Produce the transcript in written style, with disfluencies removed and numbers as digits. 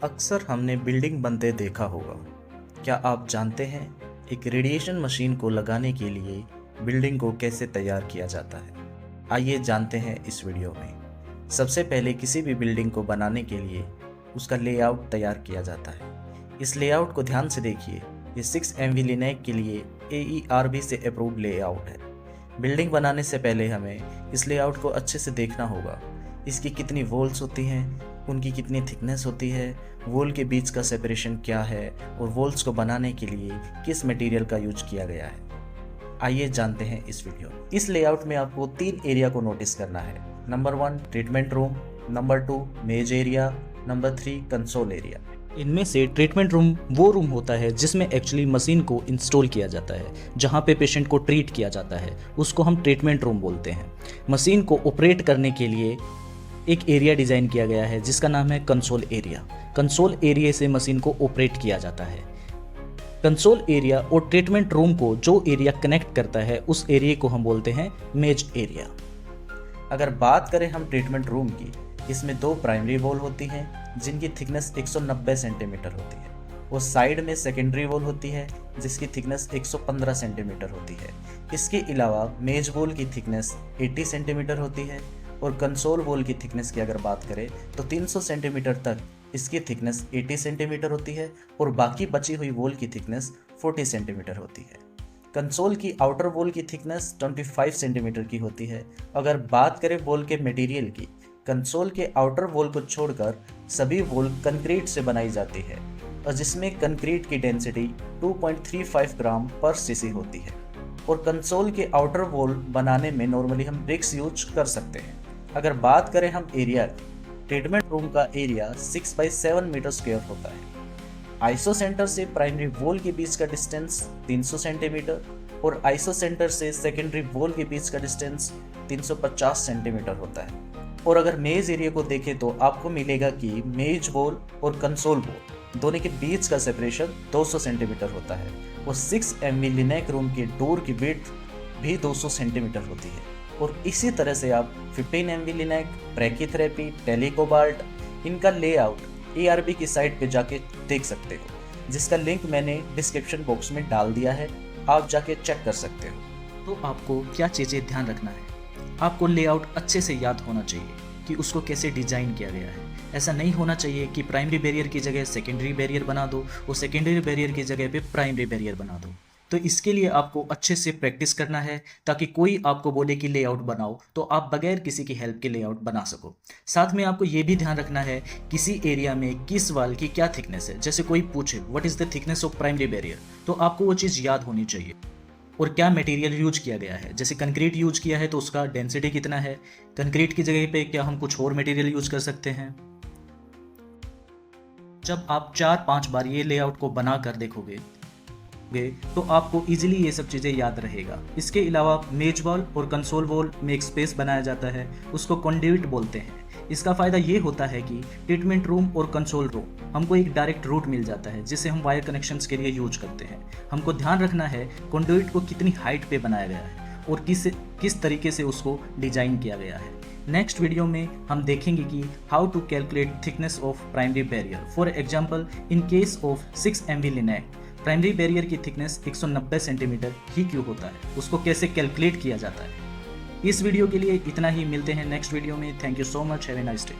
अक्सर हमने बिल्डिंग बनते देखा होगा। क्या आप जानते हैं एक रेडिएशन मशीन को लगाने के लिए बिल्डिंग को कैसे तैयार किया जाता है? आइए जानते हैं इस वीडियो में। सबसे पहले किसी भी बिल्डिंग को बनाने के लिए उसका लेआउट तैयार किया जाता है। इस लेआउट को ध्यान से देखिए। ये 6 MV लिनैक के लिए AERB से अप्रूव्ड लेआउट है। बिल्डिंग बनाने से पहले हमें इस लेआउट को अच्छे से देखना होगा। इसकी कितनी वॉल्स होती हैं, उनकी कितनी थिकनेस होती है, वॉल के बीच का सेपरेशन क्या है और वॉल्स को बनाने के लिए किस मटेरियल का यूज किया गया है। आइए जानते हैं इस वीडियो में। इस लेआउट में आपको 3 एरिया को नोटिस करना है। नंबर 1 ट्रीटमेंट रूम, नंबर 2 मेज एरिया, नंबर 3 कंसोल एरिया। इनमें से ट्रीटमेंट रूम वो रूम होता है जिसमें एक्चुअली मशीन को इंस्टॉल किया जाता है, जहाँ पे पेशेंट को ट्रीट किया जाता है, उसको हम ट्रीटमेंट रूम बोलते हैं। मशीन को ऑपरेट करने के लिए एक एरिया डिज़ाइन किया गया है जिसका नाम है कंसोल एरिया। कंसोल एरिया से मशीन को ऑपरेट किया जाता है। कंसोल एरिया और ट्रीटमेंट रूम को जो एरिया कनेक्ट करता है उस एरिया को हम बोलते हैं मेज एरिया। अगर बात करें हम ट्रीटमेंट रूम की, इसमें 2 प्राइमरी वॉल होती हैं जिनकी थिकनेस 190 सेंटीमीटर होती है और साइड में सेकेंडरी वॉल होती है जिसकी थिकनेस 115 सेंटीमीटर होती है। इसके अलावा मेज वॉल की थिकनेस 80 सेंटीमीटर होती है और कंसोल वॉल की थिकनेस की अगर बात करें तो 300 सेंटीमीटर तक इसकी थिकनेस 80 सेंटीमीटर होती है और बाकी बची हुई वॉल की थिकनेस 40 सेंटीमीटर होती है। कंसोल की आउटर वॉल की थिकनेस 25 सेंटीमीटर की होती है। अगर बात करें वॉल के मटेरियल की, कंसोल के आउटर वॉल को छोड़कर सभी वॉल कंक्रीट से बनाई जाती है और जिसमें कंक्रीट की डेंसिटी 2.35 ग्राम पर सीसी होती है। और कंसोल के आउटर वॉल बनाने में नॉर्मली हम ब्रिक्स यूज कर सकते हैं। अगर बात करें हम एरिया की, ट्रीटमेंट रूम का एरिया 6x7 मीटर स्क्वायर होता है। आइसो सेंटर से प्राइमरी वॉल के बीच का डिस्टेंस 300 सेंटीमीटर और आइसो सेंटर से सेकेंडरी वॉल के बीच का डिस्टेंस 350 सेंटीमीटर होता है। और अगर मेज एरिया को देखें तो आपको मिलेगा कि मेज वॉल और कंसोल वॉल दोनों के बीच का सेपरेशन 200 सेंटीमीटर होता है और 6 MV लिनैक रूम के डोर की विड्थ भी 200 सेंटीमीटर होती है। और इसी तरह से आप 15 MV लिनैक, ब्रैकीथेरेपी, टेलीकोबाल्ट, इनका लेआउट ARB की साइट पे जाके देख सकते हो, जिसका लिंक मैंने डिस्क्रिप्शन बॉक्स में डाल दिया है, आप जाके चेक कर सकते हो। तो आपको क्या चीज़ें ध्यान रखना है? आपको लेआउट अच्छे से याद होना चाहिए कि उसको कैसे डिज़ाइन किया गया है। ऐसा नहीं होना चाहिए कि प्राइमरी बैरियर की जगह सेकेंडरी बैरियर बना दो और सेकेंडरी बैरियर की जगह पे प्राइमरी बैरियर बना दो। तो इसके लिए आपको अच्छे से प्रैक्टिस करना है ताकि कोई आपको बोले कि लेआउट बनाओ तो आप बगैर किसी की हेल्प के लेआउट बना सको। साथ में आपको ये भी ध्यान रखना है किसी एरिया में किस वाल की क्या थिकनेस है। जैसे कोई पूछे what is the thickness of primary barrier, तो आपको वो चीज़ याद होनी चाहिए। और क्या मटेरियल यूज किया गया है, जैसे कंक्रीट यूज किया है तो उसका डेंसिटी कितना है, कंक्रीट की जगह पे क्या हम कुछ और मटेरियल यूज कर सकते हैं। जब आप 4-5 बार ये लेआउट को बना कर देखोगे तो आपको इजीली ये सब चीज़ें याद रहेगा। इसके अलावा मेज वॉल और कंसोल वॉल में एक स्पेस बनाया जाता है, उसको कंड्यूइट बोलते हैं। इसका फ़ायदा ये होता है कि ट्रीटमेंट रूम और कंसोल रूम हमको एक डायरेक्ट रूट मिल जाता है जिसे हम वायर कनेक्शंस के लिए यूज करते हैं। हमको ध्यान रखना है कंड्यूइट को कितनी हाइट पे बनाया गया है और किस तरीके से उसको डिजाइन किया गया है। नेक्स्ट वीडियो में हम देखेंगे कि how to calculate thickness of primary barrier. For example, in case of 6 MV linac, primary barrier की थिकनेस 190 सेंटीमीटर ही क्यों होता है, उसको कैसे कैलकुलेट किया जाता है। इस वीडियो के लिए इतना ही। मिलते हैं नेक्स्ट वीडियो में। Thank you so much. Have a nice day.